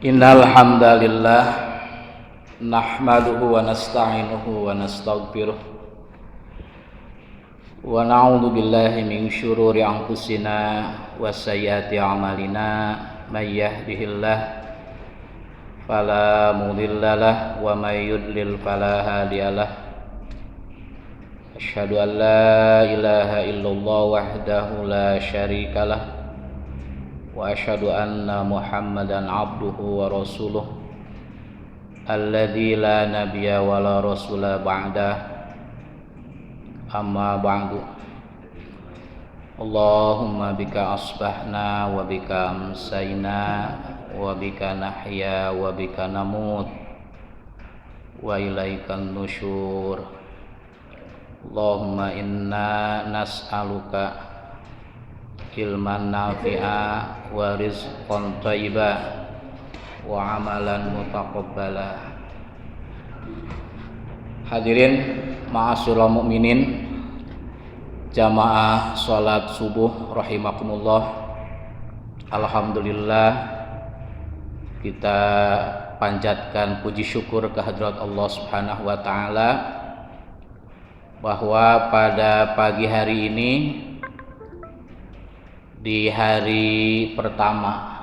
Innal hamdalillah nahmaduhu wa nasta'inuhu wa nastaghfiruh wa na'udzu billahi min syururi anfusina wa sayyiati a'malina may yahdihillah fala mudhillalah wa may yudlil fala hadiyalah. Asyhadu an la ilaha illallah wahdahu la syarikalah wa asyhadu anna Muhammadan abduhu wa rasuluh alladzi la nabiyya wa la rasula ba'da. Amma ba'du. Allahumma bika asbahna wa bika amsayna wa bika nahya wa bika namut wa ilaikan nusyur. Allahumma inna nas'aluka ilman nafi'a wa rizqan thayyiba wa amalan mutaqabbala. Hadirin ma'asyiral mukminin, jamaah salat subuh rahimakumullah. Alhamdulillah, kita panjatkan puji syukur kehadirat Allah Subhanahu wa taala bahwa pada pagi hari ini, di hari pertama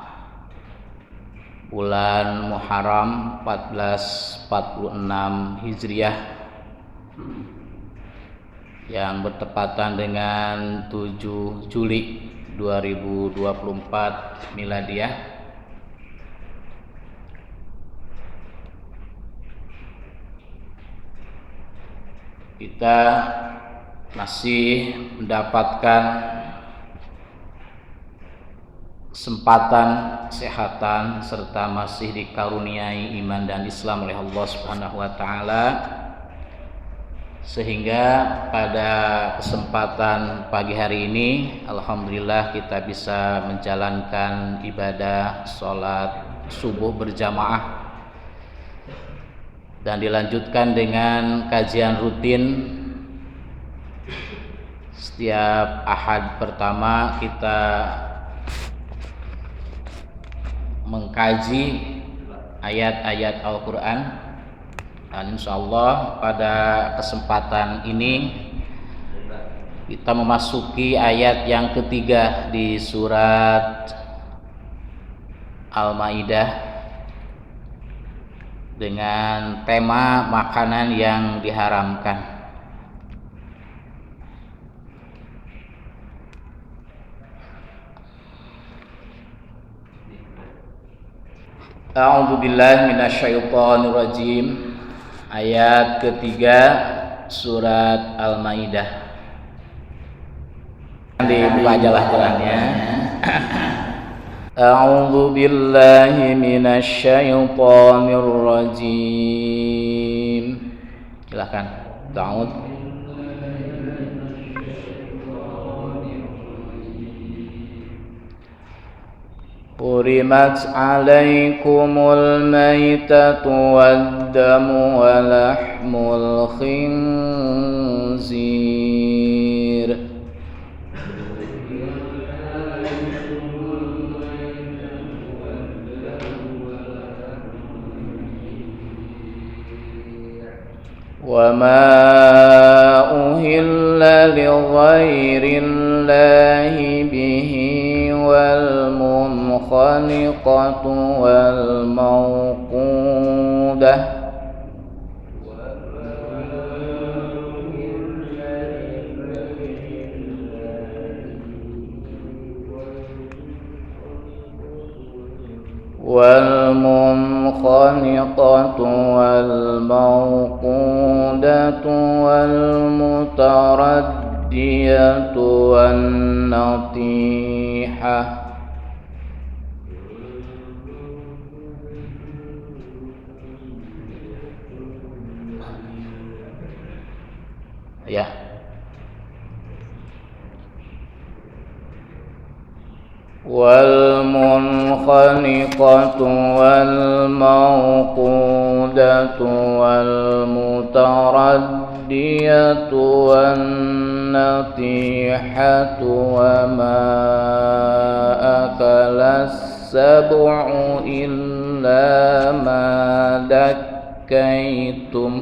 bulan Muharram 1446 Hijriah yang bertepatan dengan 7 Juli 2024 Miladiah, kita masih mendapatkan kesempatan, kesehatan, serta masih dikaruniai iman dan Islam oleh Allah Subhanahu wa taala, sehingga pada kesempatan pagi hari ini alhamdulillah kita bisa menjalankan ibadah salat subuh berjamaah dan dilanjutkan dengan kajian rutin. Setiap Ahad pertama kita mengkaji ayat-ayat Al-Quran, dan insyaallah pada kesempatan ini kita memasuki ayat yang ketiga di surat Al-Maidah dengan tema makanan yang diharamkan. A'udzu billahi minasyaitonir rajim. Ayat ketiga surat Al-Maidah. Dibuka aja lah Qurannya. A'udzu billahi minasyaitonir rajim. Silakan. Ta'ud. حرمت عليكم الميتة والدم ولحم الخنزير وما أهل لغير الله به والمنخنقة والموقودة والمنخنقة والموقودة والمتردية والنطيحة. Ya. والمنخنقة والموقودة والمتردية والنطيحة وما أكل السبع إلا إلا ما ذكيتم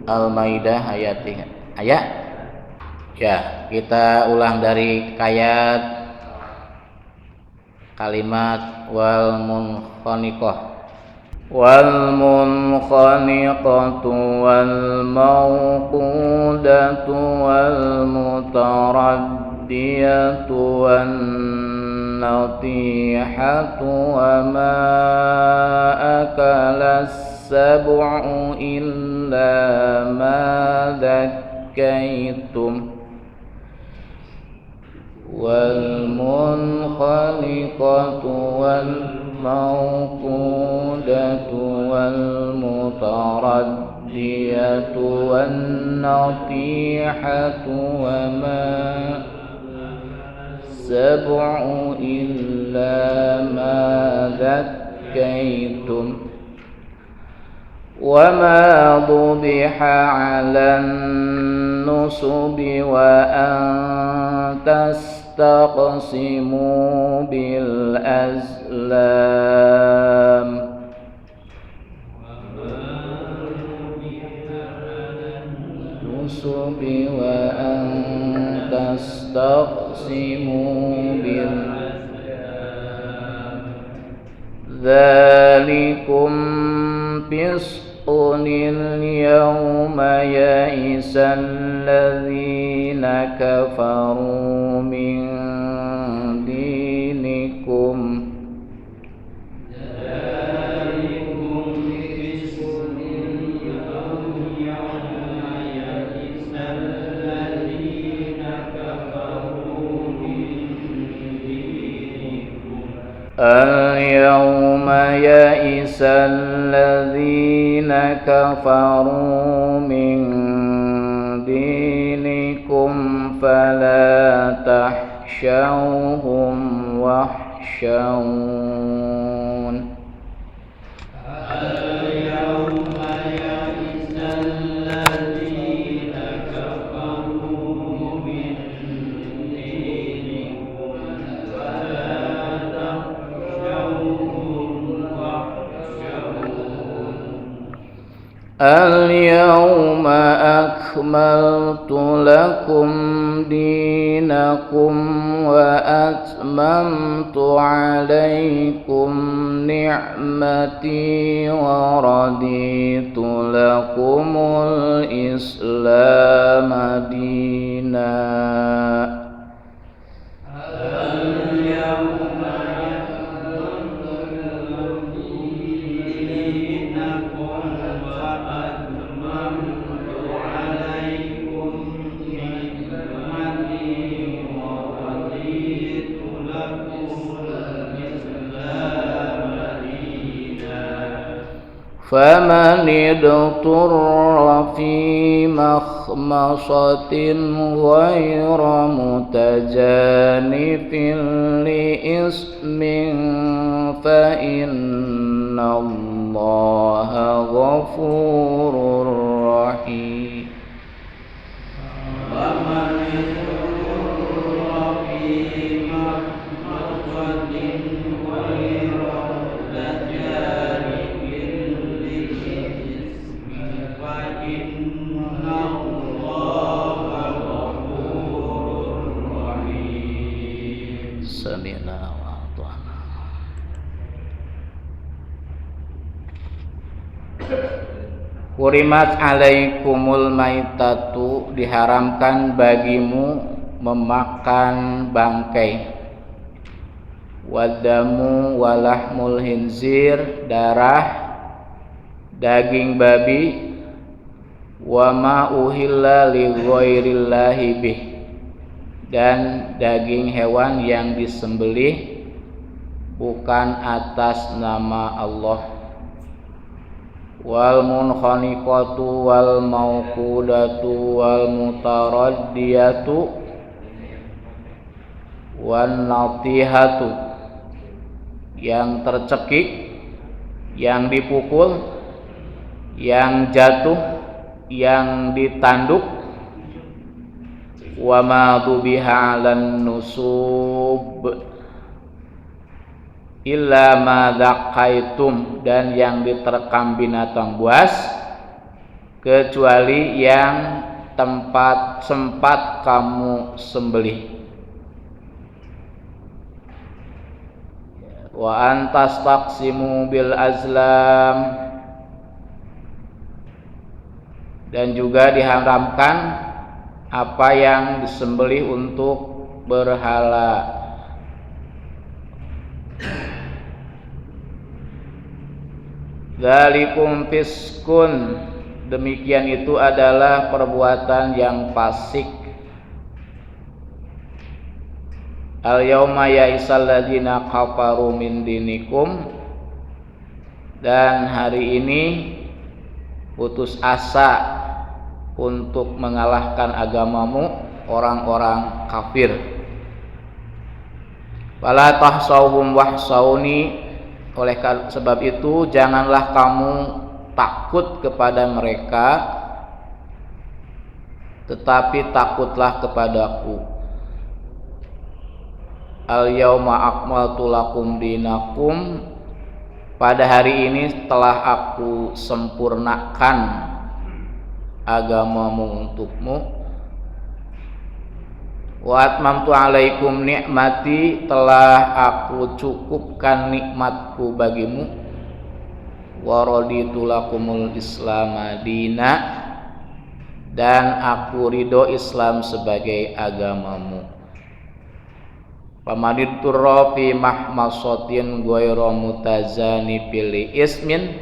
Al-Maidah ayat 3. Ayat? Ya, kita ulang dari ayat kalimat wal munkhaniqah. Wal munkhaniqatu wal mawqudatu wal mutaraddiyatu wan natihatu wa ma akalas sab'u illa ma dhakkaytum wal munkhaniqatu wal mawqudatu wal mutaraddiyatu wan natihatu wa ma sab'u illa ma dhakkaytum وَمَا ذُبِحَ عَلَى النُّصُبِ وَأَن تَسْتَقْسِمُوا بِالْأَزْلَامِ النُّصُبِ وَأَن تَسْتَقْسِمُوا بِالْأَزْلَامِ ذَلِكُمْ فِسْقٌ الْيَوْمَ يَئِسَ الَّذِينَ كَفَرُوا مِنْ دِينِكُمْ اليوم يئس الذين كفروا من دينكم فلا تخشوهم واخشون اليوم أكملت لكم دينكم وأتممت عليكم نعمتي ورضيت لكم الإسلام دينا فمن اضطر في مخمصة غير متجانف لإثم فإن الله غفور رحيم Sami'na wa ata'na. Hurimat alaikumul maitatu, diharamkan bagimu memakan bangkai. Wadamu walahmul hinzir, darah daging babi. Wa ma uhilla li ghairillahi bih, dan daging hewan yang disembelih bukan atas nama Allah. Wal munkhaniqatu wal mauqudatu wal mutaraddiyatu wan natihatu, yang tercekik, yang dipukul, yang jatuh, yang ditanduk, wa ma dhubiha 'alan nusub illa ma dzaqaitum, dan yang diterkam binatang buas kecuali yang sempat kamu sembelih. Wa antas taqsimu bil azlam, dan juga diharamkan apa yang disembelih untuk berhala. Dzalikum fiskun, demikian itu adalah perbuatan yang fasik. Al-yauma ya'isal ladzina kafaru min dinikum, dan hari ini putus asa untuk mengalahkan agamamu orang-orang kafir. Wala tahsauhum wahsauni, oleh sebab itu janganlah kamu takut kepada mereka, tetapi takutlah kepadaku. Al-yauma akmaltu lakum dinakum, pada hari ini telah aku sempurnakan agamamu untukmu. Wa atmamtu alaikum ni'mati, telah aku cukupkan nikmatku bagimu. Wa raditu lakumul islama dina, dan aku ridho Islam sebagai agamamu. Pamanidturra fi mahmasatin ghairu mutazani bil ismin,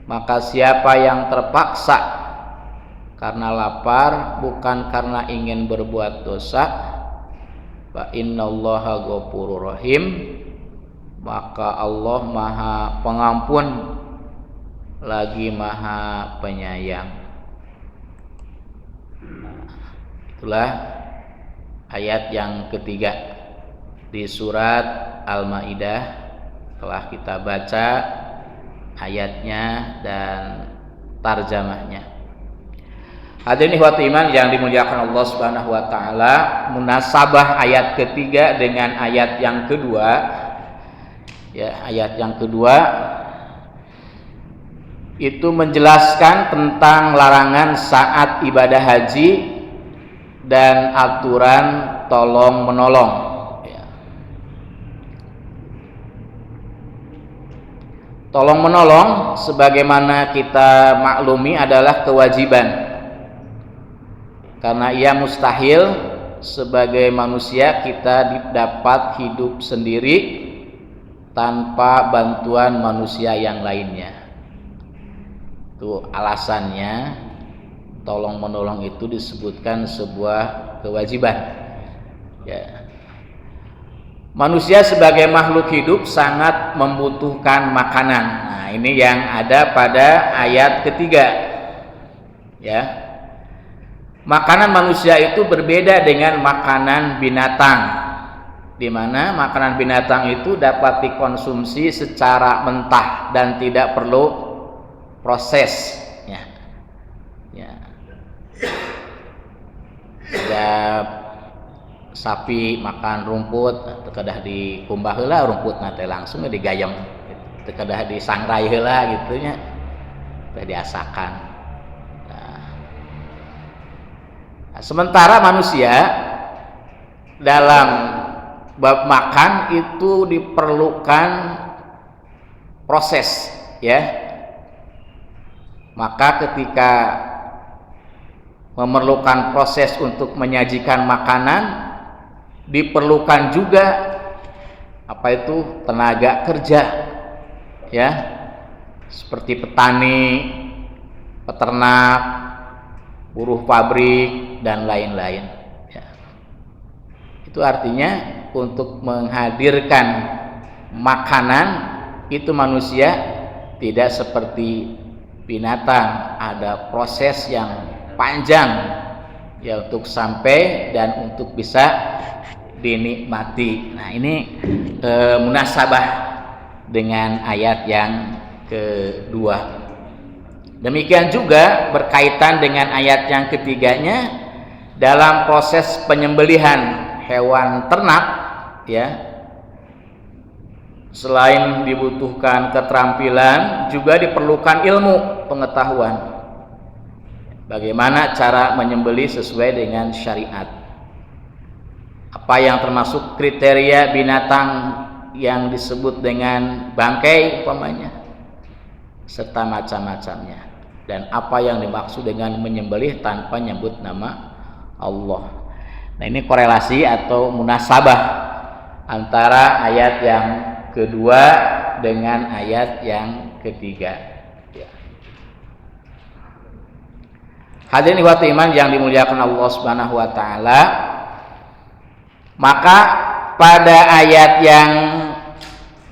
maka siapa yang terpaksa karena lapar bukan karena ingin berbuat dosa, fa innallaha ghafurur rahim, maka Allah Maha Pengampun lagi Maha Penyayang. Itulah ayat yang ketiga di surat Al-Maidah. Telah kita baca ayatnya dan tarjamahnya. Hadirin ikhwati iman yang dimuliakan Allah Subhanahu wa taala, munasabah ayat ketiga dengan ayat yang kedua, ya, ayat yang kedua itu menjelaskan tentang larangan saat ibadah haji dan aturan tolong menolong. Tolong menolong sebagaimana kita maklumi adalah kewajiban, karena ia mustahil sebagai manusia kita dapat hidup sendiri tanpa bantuan manusia yang lainnya. Itu alasannya tolong menolong itu disebutkan sebuah kewajiban, ya. Manusia sebagai makhluk hidup sangat membutuhkan makanan. Nah, ini yang ada pada ayat ketiga, ya. Makanan manusia itu berbeda dengan makanan binatang, di mana makanan binatang itu dapat dikonsumsi secara mentah dan tidak perlu proses, ya. Sapi makan rumput, terkedah dikumbah heula rumput nate langsung digayem, terkedah disangrai heula gitu nya, teh diasakan. Nah, sementara manusia dalam bab makan itu diperlukan proses, ya. Maka ketika memerlukan proses untuk menyajikan makanan, diperlukan juga apa itu tenaga kerja, ya, seperti petani, peternak, buruh pabrik dan lain-lain, ya. Itu artinya untuk menghadirkan makanan itu manusia tidak seperti binatang, ada proses yang panjang, ya, untuk sampai dan untuk bisa dinikmati. Nah, ini munasabah dengan ayat yang kedua. Demikian juga berkaitan dengan ayat yang ketiganya dalam proses penyembelihan hewan ternak, ya. Selain dibutuhkan keterampilan, juga diperlukan ilmu pengetahuan. Bagaimana cara menyembelih sesuai dengan syariat? Apa yang termasuk kriteria binatang yang disebut dengan bangkai umpamanya, serta macam-macamnya. Dan apa yang dimaksud dengan menyembelih tanpa nyebut nama Allah. Nah, ini korelasi atau munasabah antara ayat yang kedua dengan ayat yang ketiga. Hadirin ikhwati iman yang dimuliakan Allah Subhanahu wa taala, maka pada ayat yang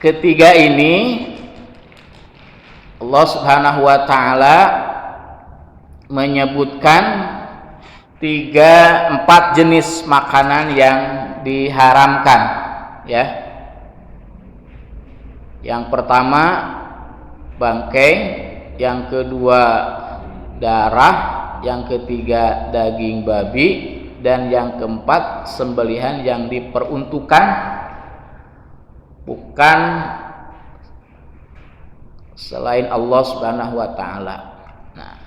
ketiga ini Allah Subhanahu wa taala menyebutkan 4 jenis makanan yang diharamkan, ya. Yang pertama bangkai, yang kedua darah, yang ketiga daging babi, dan yang keempat sembelihan yang diperuntukkan bukan selain Allah Subhanahu wa taala. Nah,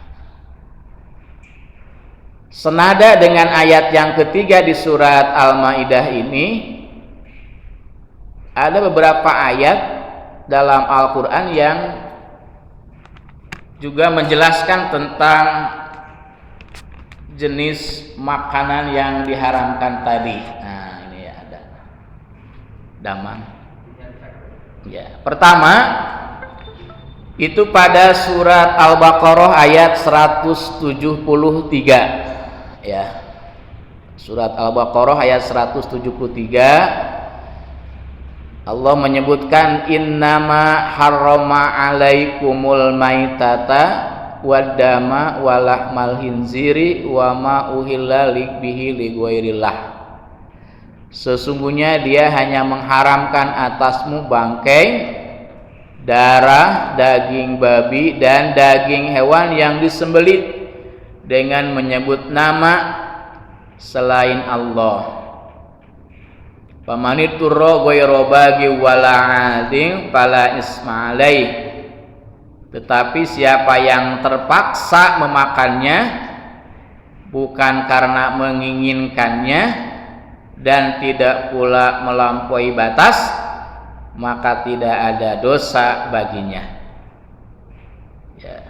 senada dengan ayat yang ketiga di surat Al-Maidah ini, ada beberapa ayat dalam Al-Qur'an yang juga menjelaskan tentang jenis makanan yang diharamkan tadi. Nah, ini ya ada daman. Ya, pertama itu pada surat Al-Baqarah ayat 173, ya. Surat Al-Baqarah ayat 173, Allah menyebutkan innama harrama alaikumul maitata waddama walahmal hinziri wa ma uhilla bihi lighairillah. Sesungguhnya dia hanya mengharamkan atasmu bangkai, darah, daging babi, dan daging hewan yang disembelih dengan menyebut nama selain Allah. Famaniturra ghairu baghi wala 'adin fala isma alaih. Tetapi siapa yang terpaksa memakannya bukan karena menginginkannya dan tidak pula melampaui batas, maka tidak ada dosa baginya. Ya.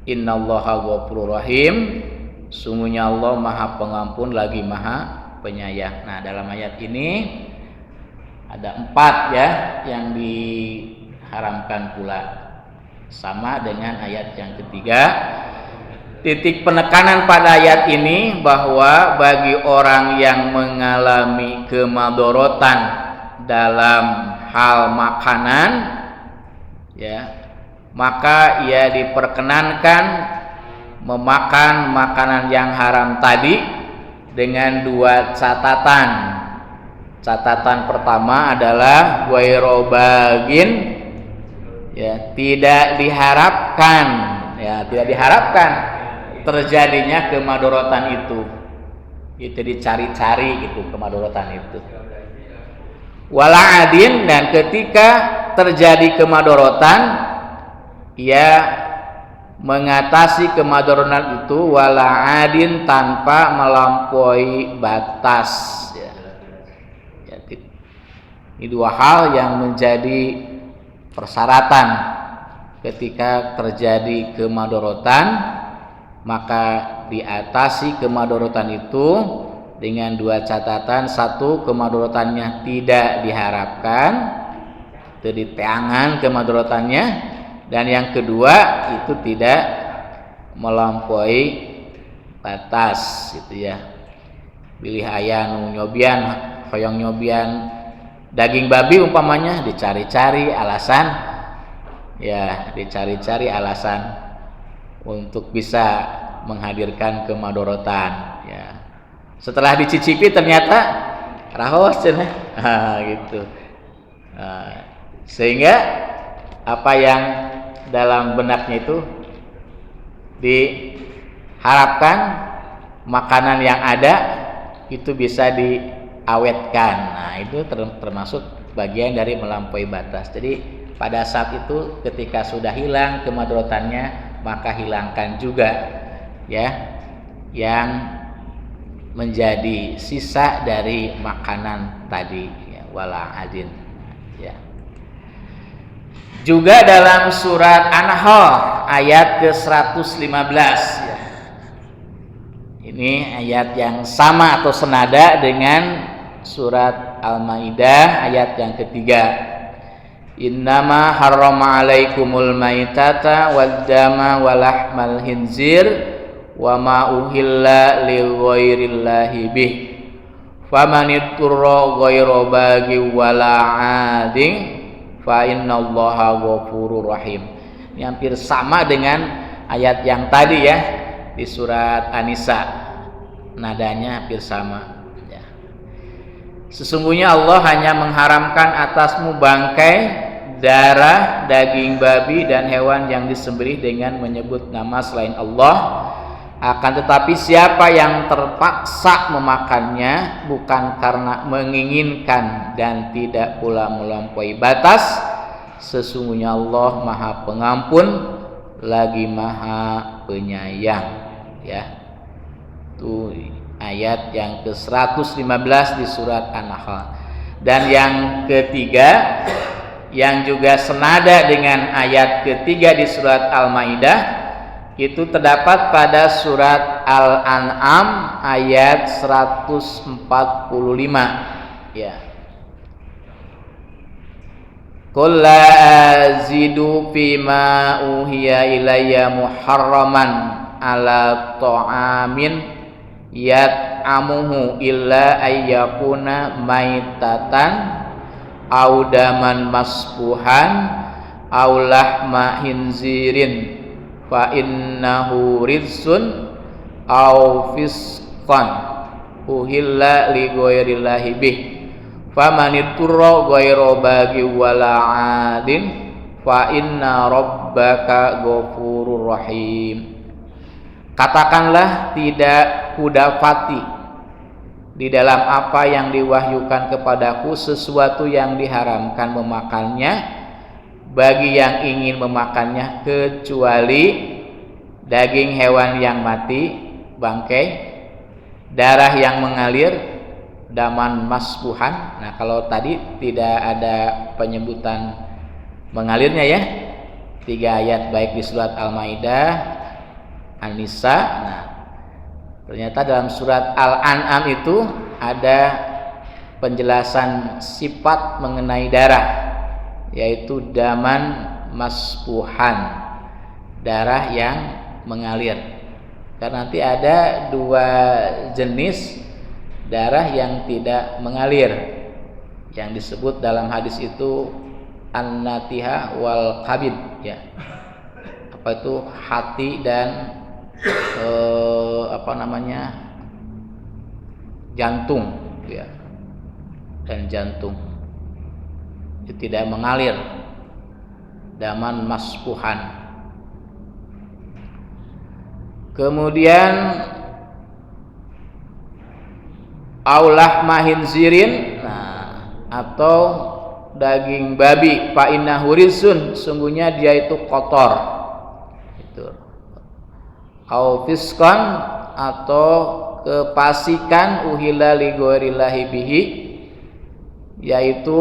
Innallaha ghafurur rahim. Sungguhnya Allah Maha Pengampun lagi Maha Penyayang. Nah, dalam ayat ini ada 4 ya yang diharamkan pula, sama dengan ayat yang ketiga. Titik penekanan pada ayat ini bahwa bagi orang yang mengalami kemadorotan dalam hal makanan, ya, maka ia diperkenankan memakan makanan yang haram tadi dengan 2 catatan. Catatan pertama adalah ghairu bagin, ya, tidak diharapkan, ya, tidak diharapkan terjadinya kemadorotan itu dicari-cari gitu kemadorotan itu. Wala adin, dan ketika terjadi kemadorotan ia mengatasi kemadorotan itu wala adin tanpa melampaui batas, ya. Ini 2 hal yang menjadi persyaratan ketika terjadi kemadorotan, maka diatasi kemadorotan itu dengan 2 catatan. 1, kemadorotannya tidak diharapkan, jadi teangan kemadorotannya, dan yang kedua itu tidak melampaui batas, gitu ya. Pilih aya nu nyobian, hoyong nyobian daging babi umpamanya, dicari-cari alasan, ya, dicari-cari alasan untuk bisa menghadirkan kemadorotan, ya. Setelah dicicipi ternyata rahos cenah. Gitu. Sehingga apa yang dalam benaknya itu diharapkan makanan yang ada itu bisa diawetkan. Nah, itu termasuk bagian dari melampaui batas. Jadi pada saat itu ketika sudah hilang kemadrotannya, maka hilangkan juga ya yang menjadi sisa dari makanan tadi ya, wala adin ya. Juga dalam surat An-Nahl ayat ke-115 ya. Ini ayat yang sama atau senada dengan surat Al-Maidah ayat yang ketiga. Innama harrama alaikumul maitata waddama walahmal hinzir wa ma uhilla li ghairillahi bih faman ittara ghaira baghi wala 'adin fa innallaha ghafurur rahim. Ini hampir sama dengan ayat yang tadi ya di surat An-Nisa, nadanya hampir sama ya. Sesungguhnya Allah hanya mengharamkan atasmu bangkai, darah, daging babi dan hewan yang disembelih dengan menyebut nama selain Allah. Akan tetapi siapa yang terpaksa memakannya bukan karena menginginkan dan tidak pula melampaui batas, sesungguhnya Allah Maha Pengampun lagi Maha Penyayang ya. Itu ayat yang ke-115 di surat An-Nahl. Dan yang ketiga yang juga senada dengan ayat ketiga di surat Al-Maidah itu terdapat pada surat Al-An'am ayat 145 ya. Qul la azidu fima uhiya ilayya muharraman ala ta'amin yat'amuhu illa ayyakuna maitatan aw daman masfuhan aw lahma hinzirin fa innahu rizsun aw fisqan uhilla li ghairillahi bih faman ittara ghaira baghi wala 'adin fa inna rabbaka ghafurur rahim. Katakanlah tidak kudapati di dalam apa yang diwahyukan kepadaku sesuatu yang diharamkan memakannya bagi yang ingin memakannya kecuali daging hewan yang mati, bangkai, darah yang mengalir, daman masfuhan. Nah, kalau tadi tidak ada penyebutan mengalirnya ya. 3 ayat baik di surat Al-Maidah, An-Nisa. Nah, ternyata dalam surat Al-An'am itu ada penjelasan sifat mengenai darah, yaitu daman masfuhan, darah yang mengalir. Karena nanti ada 2 jenis darah yang tidak mengalir, yang disebut dalam hadis itu an-natihah wal kabid ya. Apa itu? Hati dan jantung ya. Dan jantung itu tidak mengalir, daman masfuhan. Kemudian aulah mahinzirin, nah, atau daging babi, fa innahu rizsun, sungguhnya dia itu kotor. Itu. Au fisqan, atau kepasikan, uhilla li ghairillahi bihi, yaitu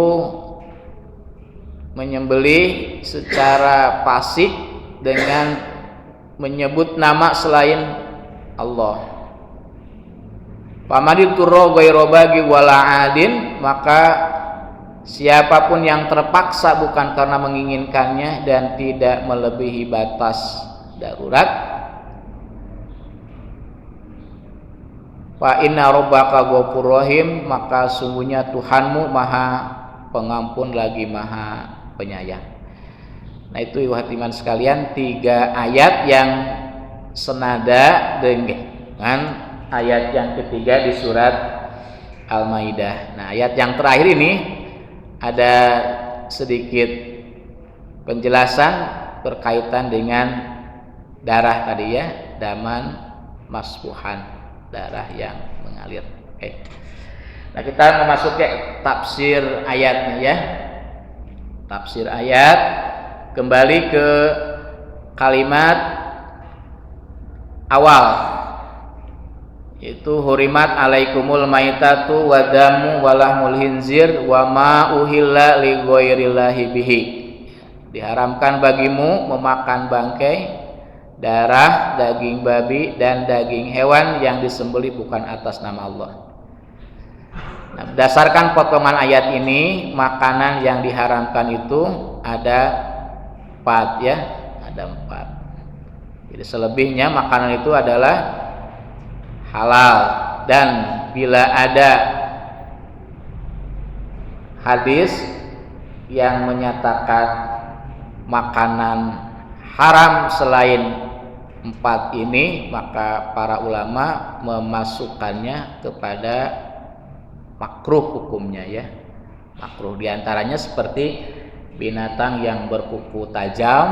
menyembelih secara fasik dengan menyebut nama selain Allah. Famanil turra ghairu baghi wala 'adin, maka siapapun yang terpaksa bukan karena menginginkannya dan tidak melebihi batas darurat, fa inna rabbaka ghafurur rahim, maka sungguhnya Tuhanmu Maha Pengampun lagi Maha Penyayang. Nah, itu hadirin sekalian 3 ayat yang senada dengan ayat yang ketiga di surat Al-Maidah. Nah, ayat yang terakhir ini ada sedikit penjelasan berkaitan dengan darah tadi ya, daman masfuhan, darah yang mengalir. Oke. Nah, kita memasuki tafsir ayatnya ya. Tafsir ayat, kembali ke kalimat awal, itu hurimat alaikumul maitatu wadamu walahmul hinzir wa ma uhilla li ghairillahi bihi. Diharamkan bagimu memakan bangkai, darah, daging babi dan daging hewan yang disembelih bukan atas nama Allah. Nah, berdasarkan potongan ayat ini, makanan yang diharamkan itu ada 4 ya, ada 4. Jadi selebihnya makanan itu adalah halal, dan bila ada hadis yang menyatakan makanan haram selain 4 ini, maka para ulama memasukkannya kepada makruh hukumnya ya. Makruh diantaranya seperti binatang yang berkuku tajam,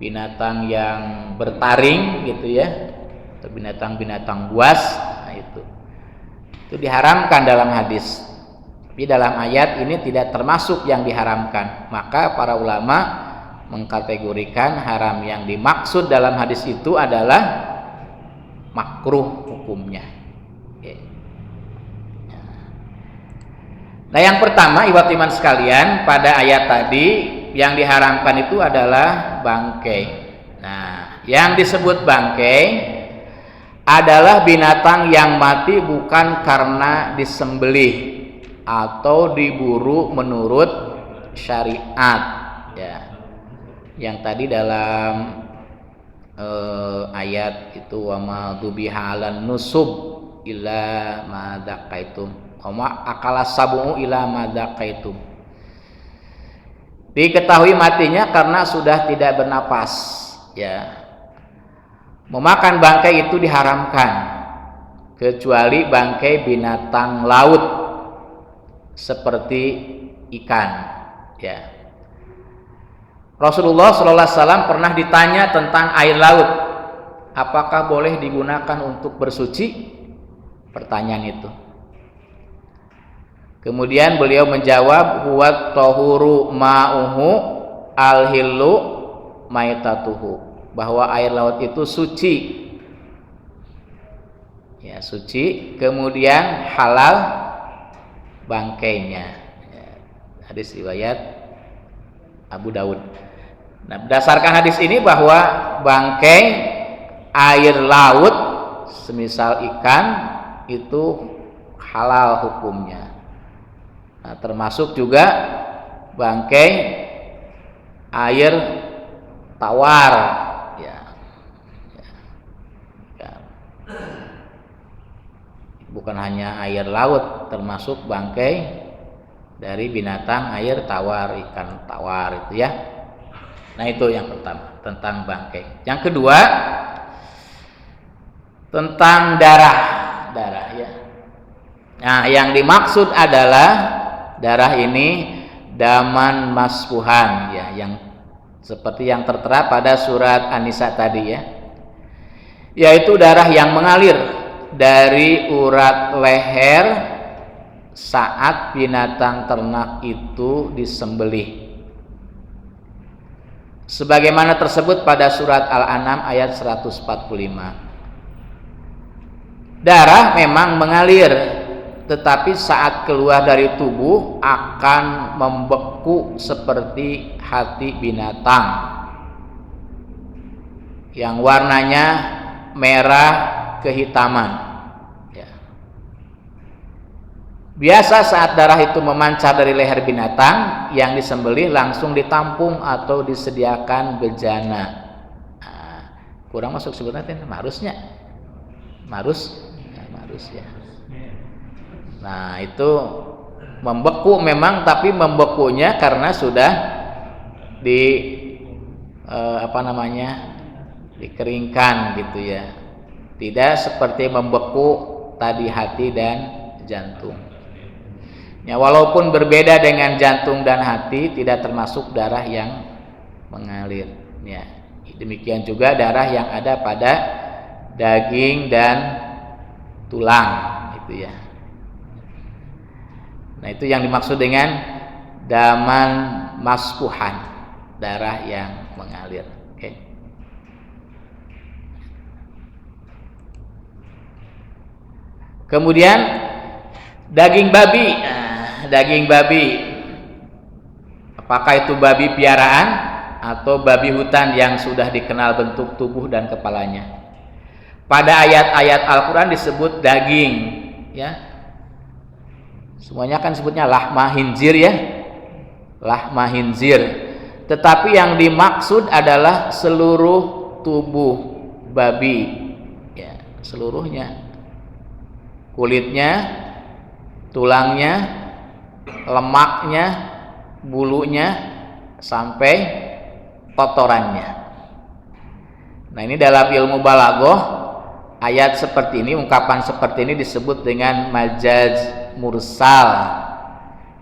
binatang yang bertaring gitu ya, atau binatang-binatang buas. Nah, itu diharamkan dalam hadis. Tapi dalam ayat ini tidak termasuk yang diharamkan. Maka para ulama mengkategorikan haram yang dimaksud dalam hadis itu adalah makruh hukumnya. Oke. Nah, yang pertama, ikhwat iman sekalian, pada ayat tadi yang diharamkan itu adalah bangkai. Nah, yang disebut bangkai adalah binatang yang mati bukan karena disembelih atau diburu menurut syariat ya. Yang tadi dalam ayat itu wa ma dubiha 'alan nusub illa ma dzakaitum wa akala sab'u ila ma dzakaitum. Diketahui matinya karena sudah tidak bernapas ya. Memakan bangkai itu diharamkan kecuali bangkai binatang laut seperti ikan ya. Rasulullah SAW pernah ditanya tentang air laut, apakah boleh digunakan untuk bersuci? Pertanyaan itu. Kemudian beliau menjawab, huwa tahuru ma'uhu al-hillu maitatuhu, bahwa air laut itu suci ya, suci, kemudian halal bangkainya ya. Hadis riwayat Abu Daud. Nah, berdasarkan hadis ini bahwa bangkai air laut semisal ikan itu halal hukumnya. Nah, termasuk juga bangkai air tawar ya. Bukan hanya air laut, termasuk bangkai dari binatang air tawar, ikan tawar itu ya. Nah, itu yang pertama tentang bangkai. Yang kedua tentang darah ya. Nah, yang dimaksud adalah darah ini daman masfuhan ya, yang seperti yang tertera pada surat An-Nisa tadi ya, yaitu darah yang mengalir dari urat leher saat binatang ternak itu disembelih, sebagaimana tersebut pada surat Al-An'am ayat 145. Darah memang mengalir, tetapi saat keluar dari tubuh akan membeku seperti hati binatang yang warnanya merah kehitaman. Biasa saat darah itu memancar dari leher binatang yang disembelih langsung ditampung atau disediakan bejana. Nah, kurang masuk sebenarnya marusnya. Marus ya. Nah, itu membeku memang, tapi membekunya karena sudah dikeringkan gitu ya. Tidak seperti membeku tadi hati dan jantung. Ya, walaupun berbeda dengan jantung dan hati, tidak termasuk darah yang mengalir. Ya, Demikian juga darah yang ada pada daging dan tulang, itu ya. Nah, itu yang dimaksud dengan daman masfuhan, darah yang mengalir. Oke. Kemudian daging babi. Daging babi, apakah itu babi piaraan atau babi hutan yang sudah dikenal bentuk tubuh dan kepalanya? Pada ayat-ayat Al-Quran disebut daging, ya. Semuanya kan sebutnya lahma hinzir, ya, lahma hinzir. Tetapi yang dimaksud adalah seluruh tubuh babi, ya, seluruhnya, kulitnya, tulangnya, lemaknya, bulunya, sampai kotorannya. Nah, ini dalam ilmu balaghah, ayat seperti ini, ungkapan seperti ini disebut dengan majaz mursal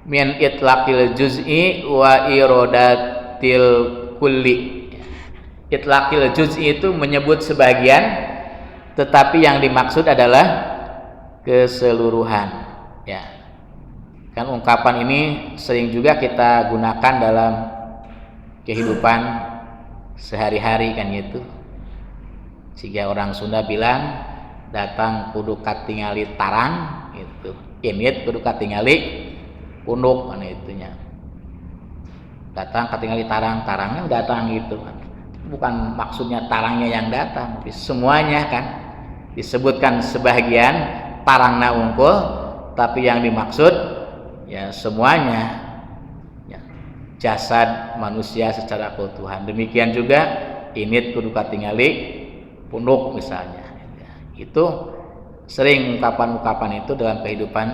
min itlaqil juz'i wa iradatil kulli. Itlaqil juz'i itu menyebut sebagian, tetapi yang dimaksud adalah keseluruhan, ya. Kan ungkapan ini sering juga kita gunakan dalam kehidupan sehari-hari, kan gitu. Jika orang Sunda bilang datang kudu katingali tarang, gitu. Init kudu katingali punduk, mana itunya. Datang katingali tarang, tarangnya datang gitu kan. Bukan maksudnya tarangnya yang datang, tapi semuanya kan disebutkan sebagian tarangna unggul, tapi yang dimaksud ya semuanya, ya, jasad manusia secara keutuhan. Demikian juga init kudu katingali punduk misalnya, ya. Itu sering ungkapan-ungkapan itu dalam kehidupan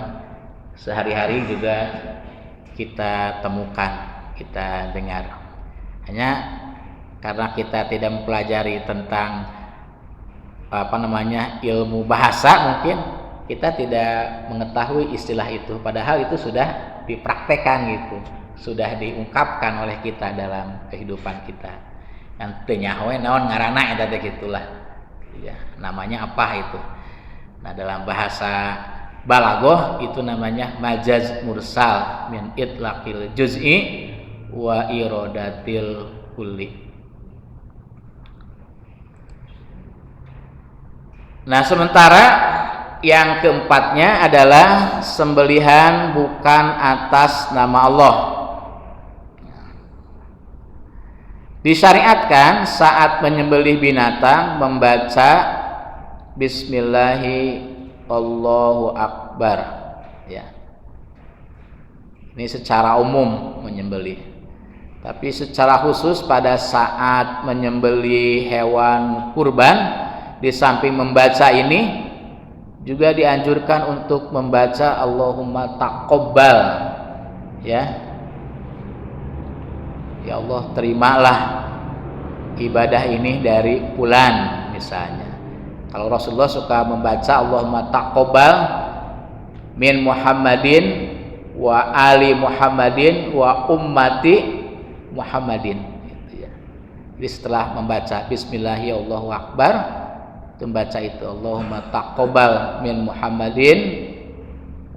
sehari-hari juga kita temukan, kita dengar. Hanya karena kita tidak mempelajari tentang ilmu bahasa, mungkin kita tidak mengetahui istilah itu, padahal itu sudah dipraktekkan gitu, sudah diungkapkan oleh kita dalam kehidupan kita. Yang tenyahoe naon ngaranna eta teh gitulah. Ya, namanya apa itu? Nah, dalam bahasa balaghah itu namanya majaz mursal min itlaqil juz'i wa iradatil kulli. Nah, sementara yang keempatnya adalah sembelihan bukan atas nama Allah. Disyariatkan saat menyembelih binatang membaca Bismillahi Allahu Akbar, ya. Ini secara umum menyembelih. Tapi secara khusus pada saat menyembelih hewan kurban, di samping membaca ini juga dianjurkan untuk membaca Allahumma taqabbal, ya. Ya Allah, terimalah ibadah ini dari fulan misalnya. Kalau Rasulullah suka membaca Allahumma taqabbal min Muhammadin wa ali Muhammadin wa ummati Muhammadin, gitu ya. Jadi setelah membaca Bismillahirrahmanirrahim Allahu Akbar, membaca itu Allahumma taqabbal min Muhammadin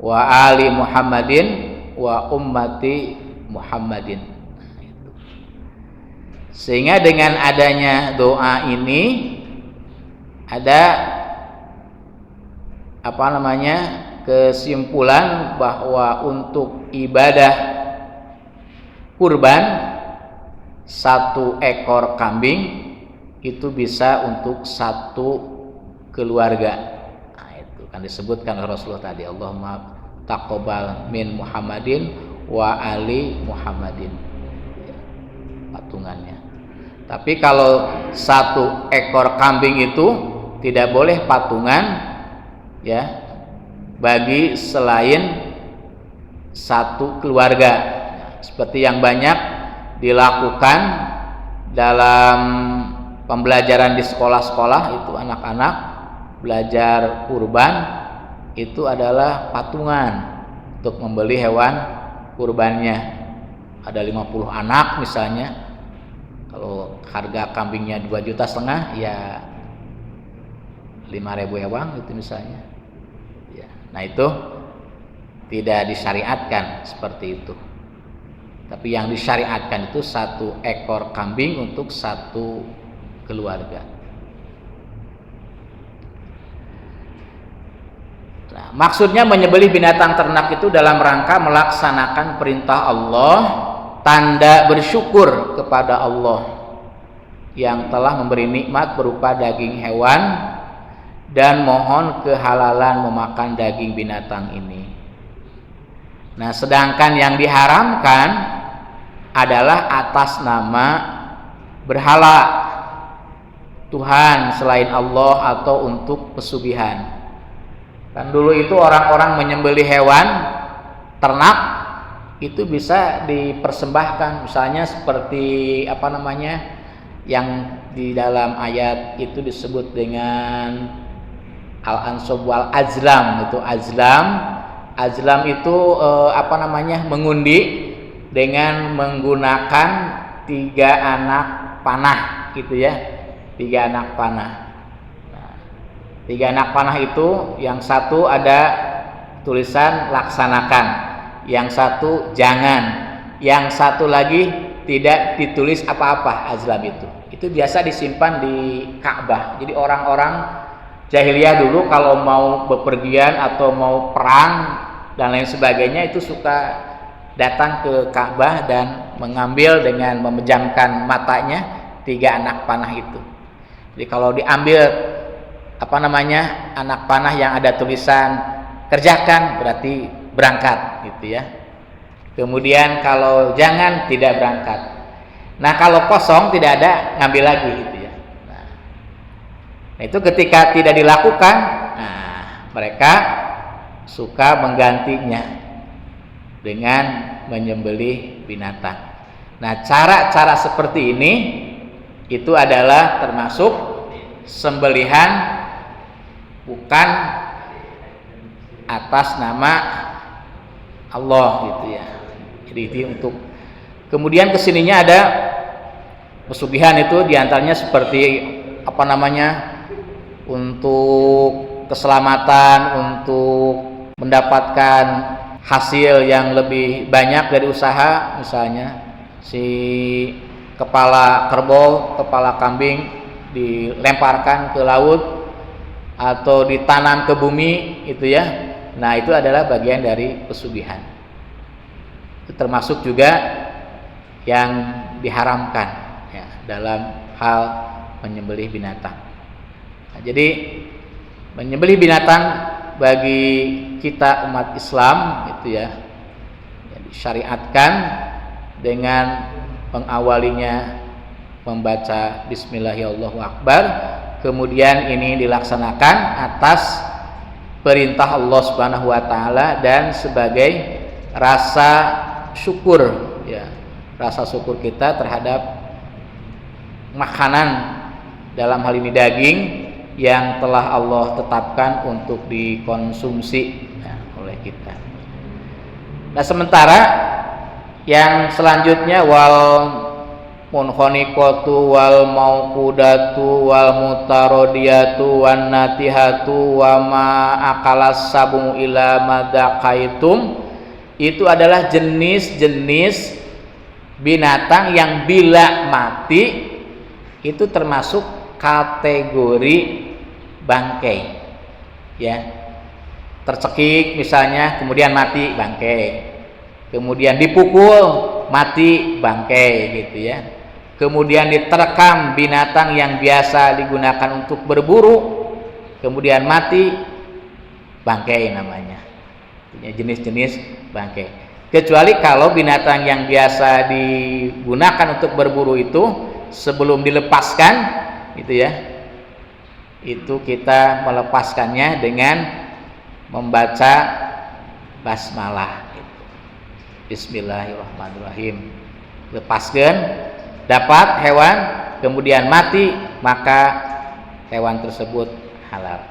wa ali Muhammadin wa ummati Muhammadin. Sehingga dengan adanya doa ini ada kesimpulan bahwa untuk ibadah kurban 1 ekor kambing itu bisa untuk 1 keluarga. Nah, itu kan disebutkan oleh Rasulullah tadi, Allahumma taqabbal min Muhammadin wa ali Muhammadin, ya, patungannya. Tapi kalau 1 ekor kambing itu tidak boleh patungan, ya, bagi selain 1 keluarga, seperti yang banyak dilakukan dalam pembelajaran di sekolah-sekolah. Itu anak-anak belajar kurban itu adalah patungan untuk membeli hewan kurbannya. Ada 50 anak misalnya, Kalau harga kambingnya 2,5 juta ya 5.000 ewang itu misalnya ya. Nah itu tidak disyariatkan seperti itu, tapi yang disyariatkan itu 1 ekor kambing untuk 1 keluarga. Nah, maksudnya menyembelih binatang ternak itu dalam rangka melaksanakan perintah Allah, tanda bersyukur kepada Allah yang telah memberi nikmat berupa daging hewan, dan mohon kehalalan memakan daging binatang ini. Nah, sedangkan yang diharamkan adalah atas nama berhala, Tuhan selain Allah, atau untuk pesugihan. Kan dulu itu orang-orang menyembelih hewan ternak itu bisa dipersembahkan, misalnya seperti yang di dalam ayat itu disebut dengan al-ansab wal azlam. Itu azlam itu mengundi dengan menggunakan 3 anak panah gitu ya, 3 anak panah. Nah, 3 anak panah itu yang satu ada tulisan laksanakan, yang satu jangan, yang satu lagi tidak ditulis apa-apa. Azlam itu biasa disimpan di Ka'bah. Jadi orang-orang jahiliyah dulu kalau mau bepergian atau mau perang dan lain sebagainya itu suka datang ke Ka'bah dan mengambil dengan memejamkan matanya 3 anak panah itu. Jadi kalau diambil anak panah yang ada tulisan kerjakan berarti berangkat gitu ya. Kemudian kalau jangan tidak berangkat. Nah, kalau kosong tidak ada, ngambil lagi gitu ya. Nah, itu ketika tidak dilakukan, mereka suka menggantinya dengan menyembelih binatang. Nah, cara-cara seperti ini itu adalah termasuk sembelihan bukan atas nama Allah gitu ya. Jadi itu untuk kemudian kesininya ada pesugihan, itu diantaranya seperti untuk keselamatan, untuk mendapatkan hasil yang lebih banyak dari usaha, misalnya si kepala kerbau, kepala kambing dilemparkan ke laut atau ditanam ke bumi itu ya. Nah, itu adalah bagian dari pesugihan. Itu termasuk juga yang diharamkan ya, dalam hal menyembelih binatang. Nah, jadi menyembelih binatang bagi kita umat Islam itu ya disyariatkan dengan mengawalinya membaca Bismillahirrahmanirrahim, kemudian ini dilaksanakan atas perintah Allah Subhanahu wa taala dan sebagai rasa syukur ya, rasa syukur kita terhadap makanan, dalam hal ini daging yang telah Allah tetapkan untuk dikonsumsi oleh kita. Nah, sementara yang selanjutnya wal munkhoniqatu wal mauqudatu wal mutaradiyatu wan natihatu wa ma akalas sabu ila madaqaitum, itu adalah jenis-jenis binatang yang bila mati itu termasuk kategori bangkai ya. Tercekik misalnya kemudian mati, bangkai. Kemudian dipukul mati, bangkai gitu ya. Kemudian diterkam binatang yang biasa digunakan untuk berburu, kemudian mati, bangkai namanya. Jenis-jenis bangkai. Kecuali kalau binatang yang biasa digunakan untuk berburu itu sebelum dilepaskan gitu ya, itu kita melepaskannya dengan membaca basmalah gitu. Bismillahirrahmanirrahim. Lepaskan, dapat hewan, kemudian mati, maka hewan tersebut halal.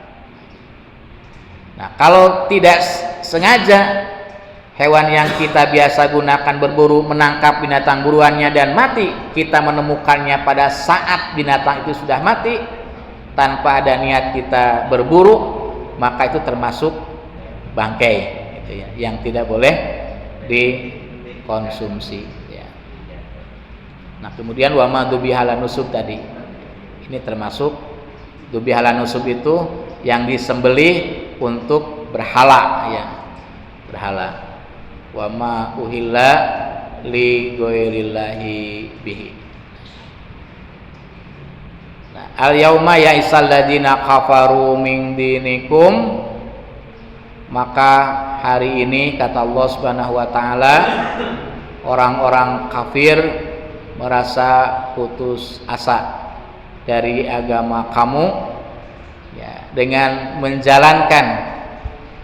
Nah, kalau tidak sengaja hewan yang kita biasa gunakan berburu, menangkap binatang buruannya dan mati, kita menemukannya pada saat binatang itu sudah mati tanpa ada niat kita berburu, maka itu termasuk bangkai gitu ya, yang tidak boleh dikonsumsi ya. Nah, kemudian wa ma dzubihala nusub tadi. Ini termasuk dzubihala nusub itu yang disembelih untuk berhala ya. Berhala. Wa ma uhilla li ghairillahi bihi. Nah, al yauma ya'isal ladina kafaru min dinikum, maka hari ini kata Allah Subhanahu wa taala orang-orang kafir merasa putus asa dari agama kamu ya, dengan menjalankan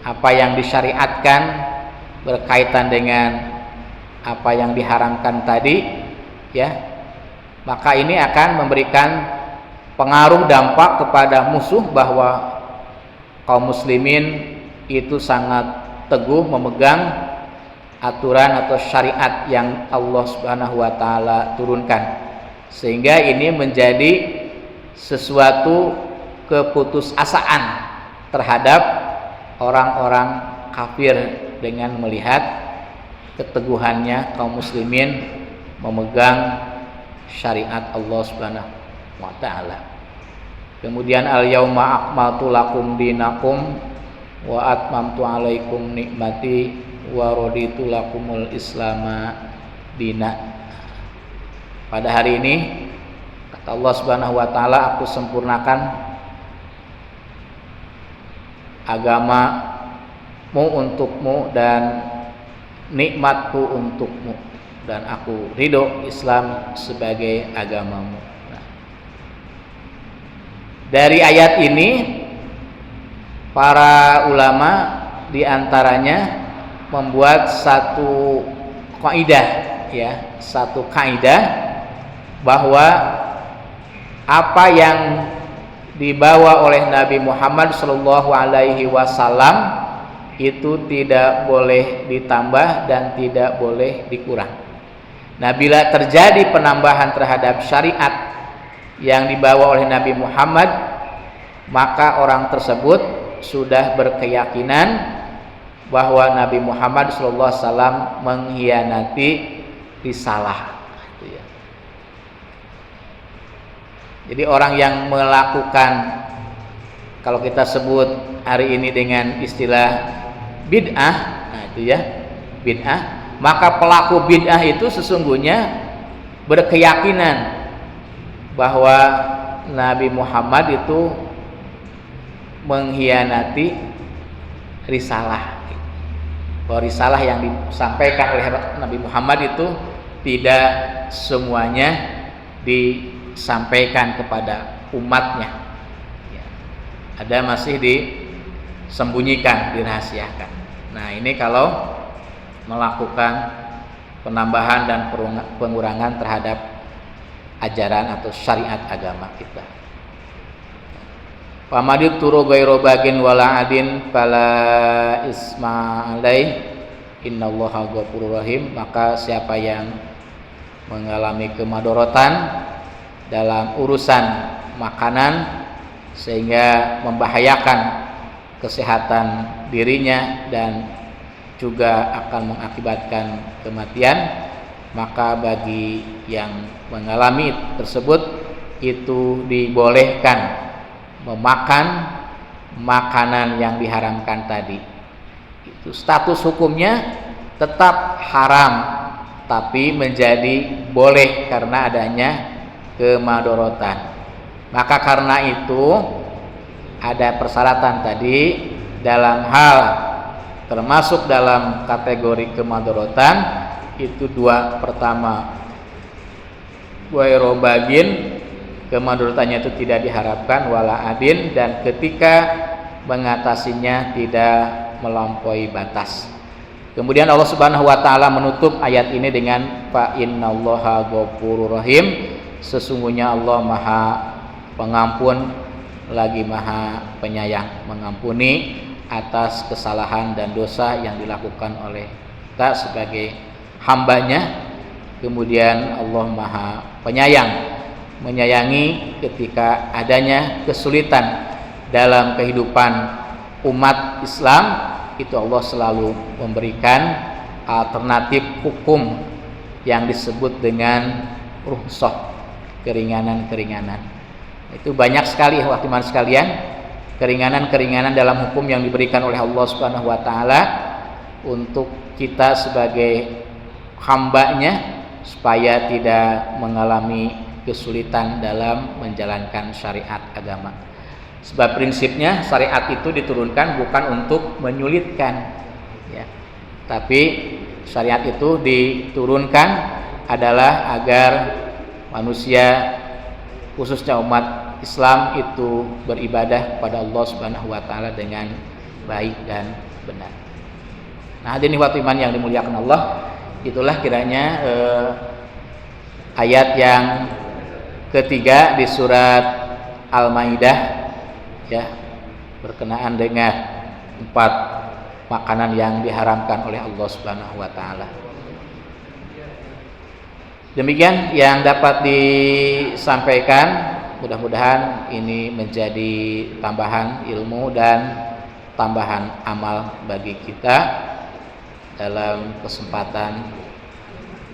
apa yang disyariatkan berkaitan dengan apa yang diharamkan tadi ya, maka ini akan memberikan pengaruh dampak kepada musuh bahwa kaum muslimin itu sangat teguh memegang aturan atau syariat yang Allah Subhanahu wa taala turunkan, sehingga ini menjadi sesuatu keputusasaan terhadap orang-orang kafir dengan melihat keteguhannya kaum muslimin memegang syariat Allah Subhanahu wa taala. Kemudian al yauma akmaltu lakum dinakum wa atmamtu alaikum nikmati wa raditu lakumul islama dina. Pada hari ini kata Allah Subhanahu wa taala, aku sempurnakan agamamu untukmu dan nikmatku untukmu, dan aku ridho Islam sebagai agamamu. Nah, dari ayat ini para ulama diantaranya membuat satu kaidah ya, satu kaidah bahwa apa yang dibawa oleh Nabi Muhammad Shallallahu Alaihi Wasallam itu tidak boleh ditambah dan tidak boleh dikurang. Nah, bila terjadi penambahan terhadap syariat yang dibawa oleh Nabi Muhammad, maka orang tersebut sudah berkeyakinan bahwa Nabi Muhammad SAW mengkhianati risalah. Jadi orang yang melakukan, kalau kita sebut hari ini dengan istilah bid'ah, nah itu ya bid'ah, maka pelaku bid'ah itu sesungguhnya berkeyakinan bahwa Nabi Muhammad itu mengkhianati risalah. Bahwa risalah yang disampaikan oleh Nabi Muhammad itu tidak semuanya disampaikan kepada umatnya ya. Ada masih disembunyikan, dirahasiakan. Nah, ini kalau melakukan penambahan dan pengurangan terhadap ajaran atau syariat agama kita. Pamadit turu ghairu bagin wala adin fala isma alaih innallaha ghafurur rahim. Maka siapa yang mengalami kemadorotan dalam urusan makanan sehingga membahayakan kesehatan dirinya dan juga akan mengakibatkan kematian, maka bagi yang mengalami tersebut itu dibolehkan memakan makanan yang diharamkan tadi. Itu status hukumnya tetap haram, tapi menjadi boleh karena adanya kemadorotan. Maka karena itu ada persyaratan tadi dalam hal termasuk dalam kategori kemadorotan itu dua. Pertama, wairobagin, kemadorotannya itu tidak diharapkan, wala adin, dan ketika mengatasinya tidak melampaui batas. Kemudian Allah Subhanahu wa taala menutup ayat ini dengan fa innallaha ghafurur rahim, sesungguhnya Allah Maha Pengampun lagi Maha Penyayang, mengampuni atas kesalahan dan dosa yang dilakukan oleh kita sebagai hambanya. Kemudian Allah Maha Penyayang, menyayangi ketika adanya kesulitan dalam kehidupan umat Islam, itu Allah selalu memberikan alternatif hukum yang disebut dengan rukhsah, keringanan-keringanan. Itu banyak sekali teman sekalian, keringanan-keringanan dalam hukum yang diberikan oleh Allah Subhanahu wa taala untuk kita sebagai hambanya, supaya tidak mengalami kesulitan dalam menjalankan syariat agama. Sebab prinsipnya syariat itu diturunkan bukan untuk menyulitkan, ya, tapi syariat itu diturunkan adalah agar manusia, khususnya umat Islam, itu beribadah kepada Allah Subhanahu wa taala dengan baik dan benar. Nah, hadirin ikhwati iman yang dimuliakan Allah, itulah kiranya ayat yang ketiga di surat Al-Maidah, ya, berkenaan dengan 4 makanan yang diharamkan oleh Allah Subhanahu wa taala. Demikian yang dapat disampaikan, mudah-mudahan ini menjadi tambahan ilmu dan tambahan amal bagi kita dalam kesempatan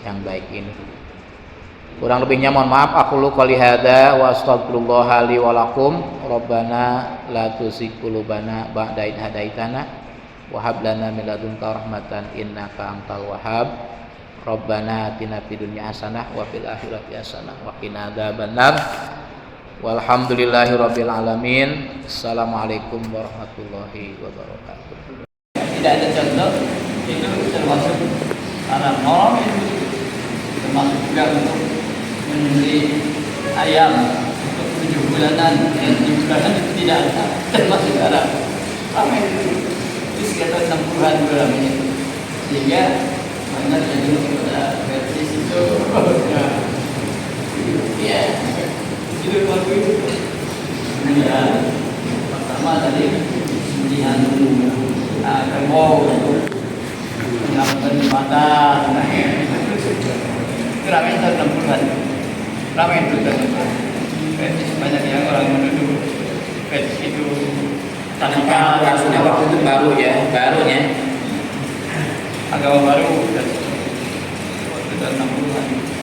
yang baik ini. Kurang lebihnya mohon maaf. Aku qouli hadza wa astaghfirullah li wa lakum. Rabbana la tuzigh qulubana ba'da idh hadaitana wa hab lana min ladunka rahmatan innaka antal wahhab. Rabbana atina fid dunya hasanah wa fil akhirati hasanah wa qina adzabannar. Walhamdulillahirabbil alamin. Assalamualaikum warahmatullahi wabarakatuh. Tidak ada contoh itu termasuk haram. Itu termasuk juga untuk menyembelih ayam untuk 7 bulanan, dan 7 bulanan itu tidak ada, termasuk haram. Ramai itu sekitar 60-an gramnya, sehingga banyak yang dulu pada versi itu ya itu waktu itu. Kemudian pertama tadi sembelihan kerbau untuk menyelamatkan mata, itu ramai itu 60-an, ramai itu versi banyak yang orang menuduh versi itu tanpa Sudah waktu itu barunya agama baru dan waktu itu 60-an.